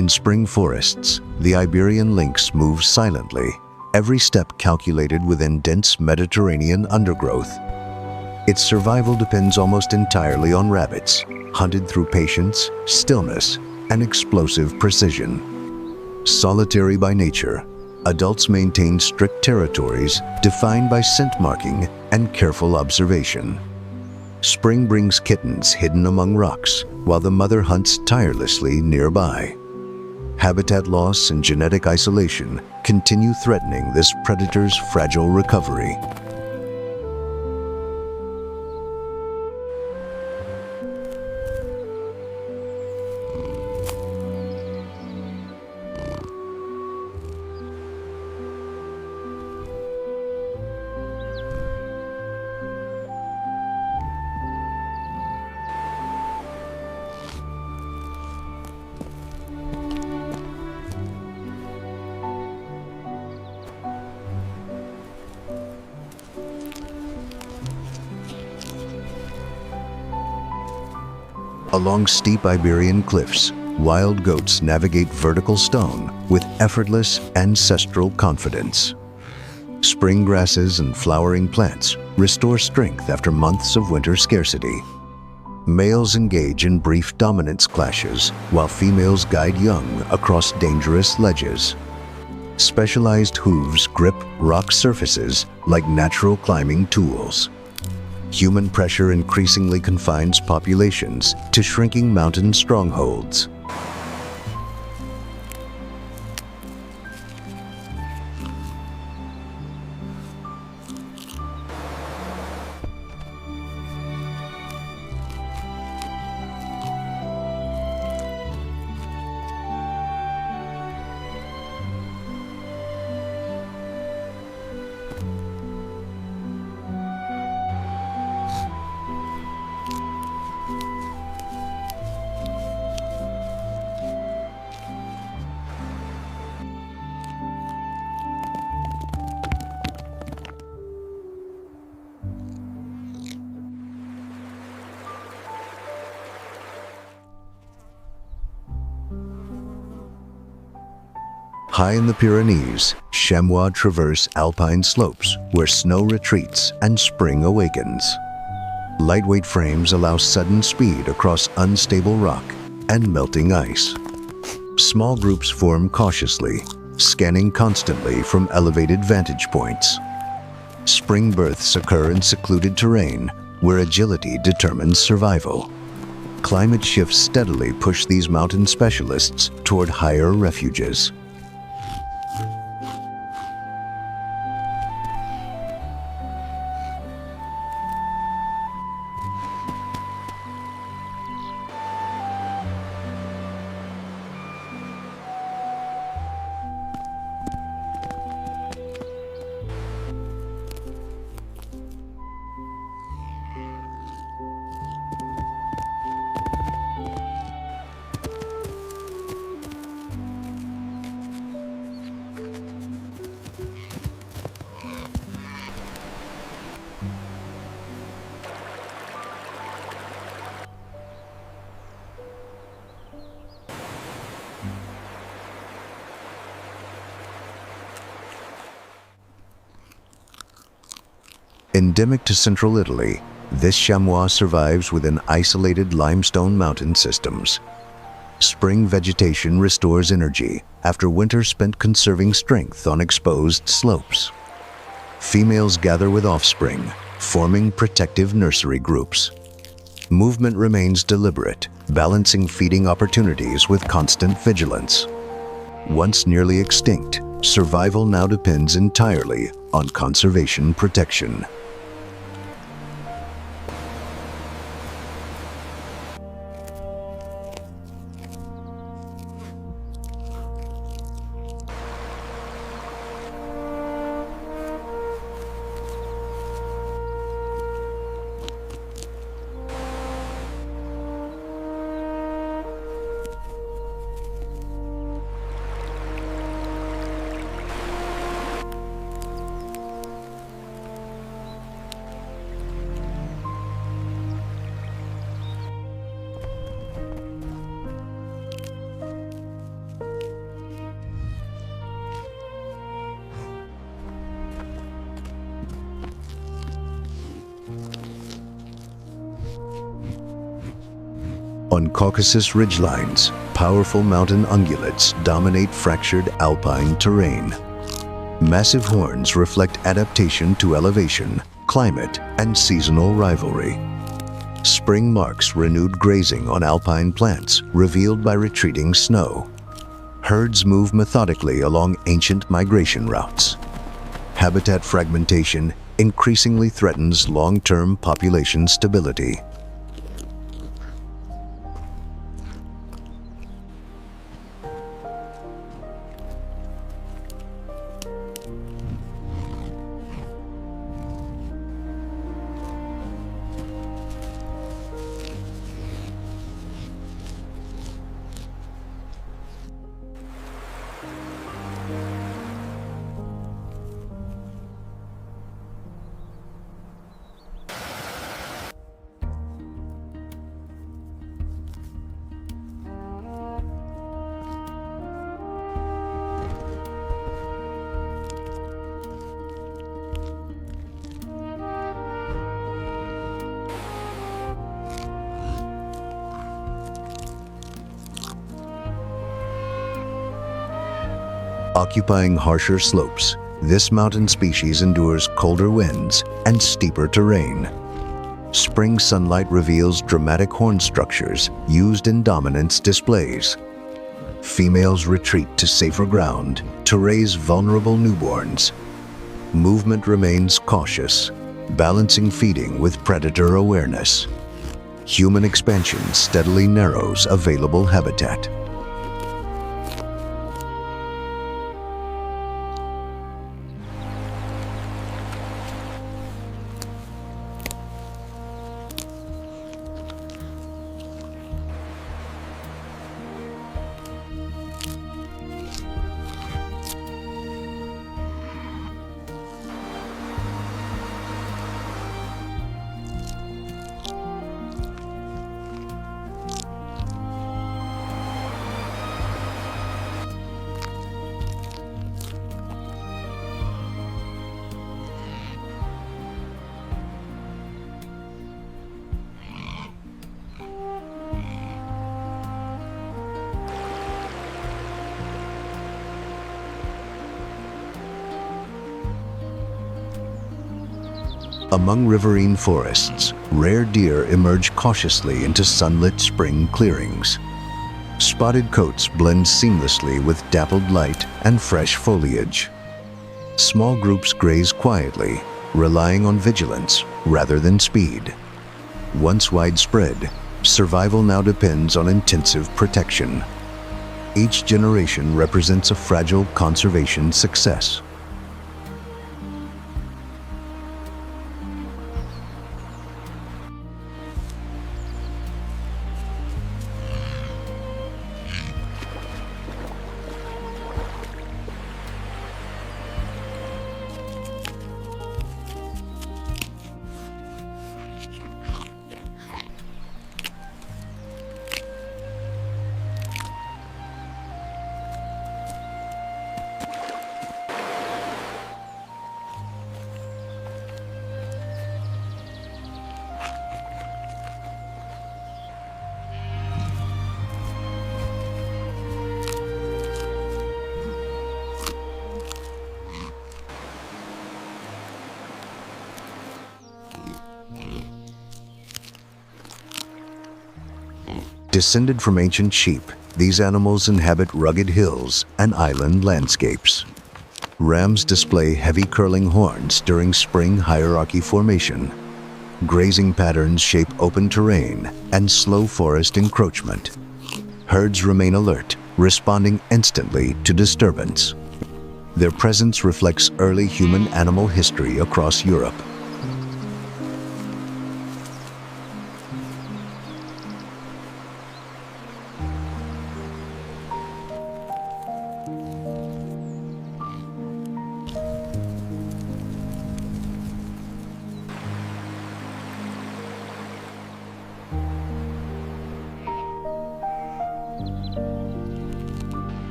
In spring forests, the Iberian lynx moves silently, every step calculated within dense Mediterranean undergrowth. Its survival depends almost entirely on rabbits, hunted through patience, stillness, and explosive precision. Solitary by nature, adults maintain strict territories defined by scent marking and careful observation. Spring brings kittens hidden among rocks, while the mother hunts tirelessly nearby. Habitat loss and genetic isolation continue threatening this predator's fragile recovery. Along steep Iberian cliffs, wild goats navigate vertical stone with effortless ancestral confidence. Spring grasses and flowering plants restore strength after months of winter scarcity. Males engage in brief dominance clashes, while females guide young across dangerous ledges. Specialized hooves grip rock surfaces like natural climbing tools. Human pressure increasingly confines populations to shrinking mountain strongholds. High in the Pyrenees, chamois traverse alpine slopes where snow retreats and spring awakens. Lightweight frames allow sudden speed across unstable rock and melting ice. Small groups form cautiously, scanning constantly from elevated vantage points. Spring births occur in secluded terrain where agility determines survival. Climate shifts steadily push these mountain specialists toward higher refuges. Endemic to central Italy, this chamois survives within isolated limestone mountain systems. Spring vegetation restores energy after winter spent conserving strength on exposed slopes. Females gather with offspring, forming protective nursery groups. Movement remains deliberate, balancing feeding opportunities with constant vigilance. Once nearly extinct, survival now depends entirely on conservation protection. On Caucasus ridgelines, powerful mountain ungulates dominate fractured alpine terrain. Massive horns reflect adaptation to elevation, climate, and seasonal rivalry. Spring marks renewed grazing on alpine plants, revealed by retreating snow. Herds move methodically along ancient migration routes. Habitat fragmentation increasingly threatens long-term population stability. Occupying harsher slopes, this mountain species endures colder winds and steeper terrain. Spring sunlight reveals dramatic horn structures used in dominance displays. Females retreat to safer ground to raise vulnerable newborns. Movement remains cautious, balancing feeding with predator awareness. Human expansion steadily narrows available habitat. Among riverine forests, rare deer emerge cautiously into sunlit spring clearings. Spotted coats blend seamlessly with dappled light and fresh foliage. Small groups graze quietly, relying on vigilance rather than speed. Once widespread, survival now depends on intensive protection. Each generation represents a fragile conservation success. Descended from ancient sheep, these animals inhabit rugged hills and island landscapes. Rams display heavy curling horns during spring hierarchy formation. Grazing patterns shape open terrain and slow forest encroachment. Herds remain alert, responding instantly to disturbance. Their presence reflects early human-animal history across Europe.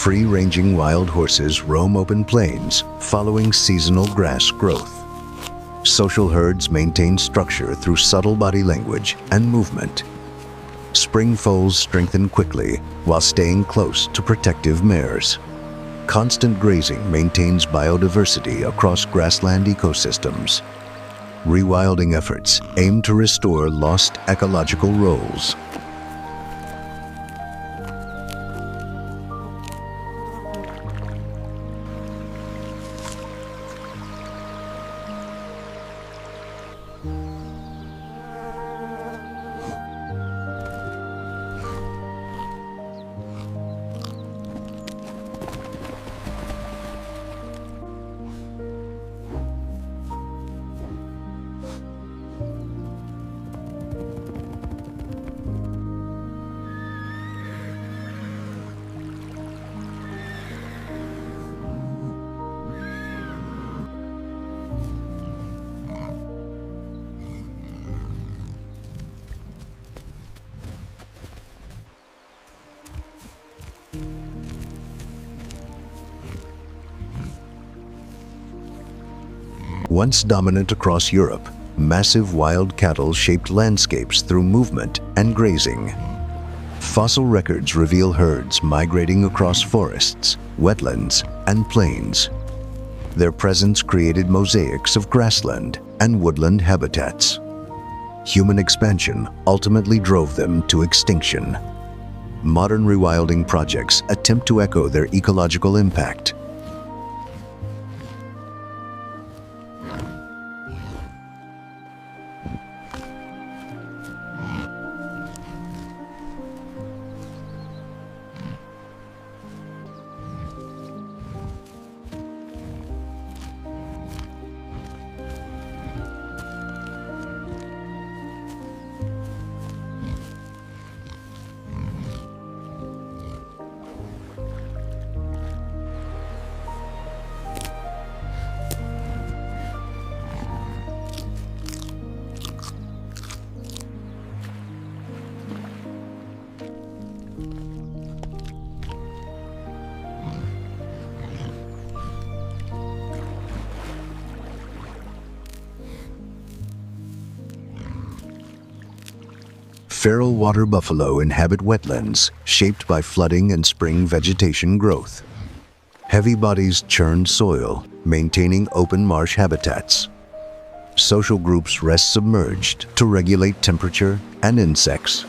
Free-ranging wild horses roam open plains, following seasonal grass growth. Social herds maintain structure through subtle body language and movement. Spring foals strengthen quickly while staying close to protective mares. Constant grazing maintains biodiversity across grassland ecosystems. Rewilding efforts aim to restore lost ecological roles. Once dominant across Europe, massive wild cattle shaped landscapes through movement and grazing. Fossil records reveal herds migrating across forests, wetlands, and plains. Their presence created mosaics of grassland and woodland habitats. Human expansion ultimately drove them to extinction. Modern rewilding projects attempt to echo their ecological impact. Feral water buffalo inhabit wetlands shaped by flooding and spring vegetation growth. Heavy bodies churn soil, maintaining open marsh habitats. Social groups rest submerged to regulate temperature and insects.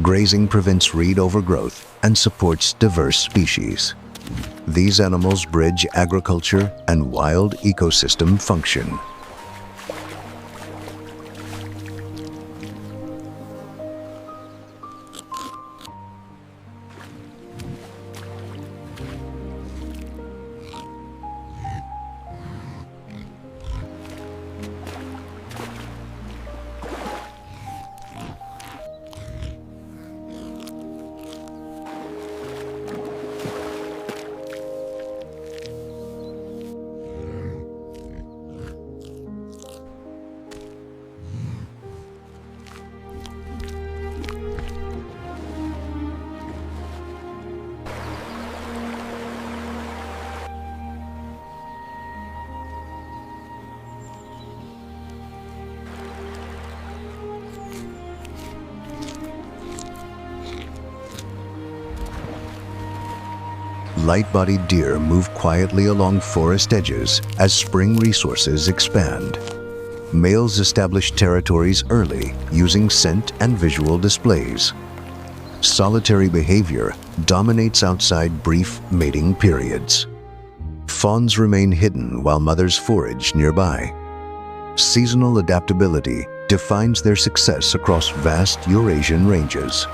Grazing prevents reed overgrowth and supports diverse species. These animals bridge agriculture and wild ecosystem function. Light-bodied deer move quietly along forest edges as spring resources expand. Males establish territories early using scent and visual displays. Solitary behavior dominates outside brief mating periods. Fawns remain hidden while mothers forage nearby. Seasonal adaptability defines their success across vast Eurasian ranges.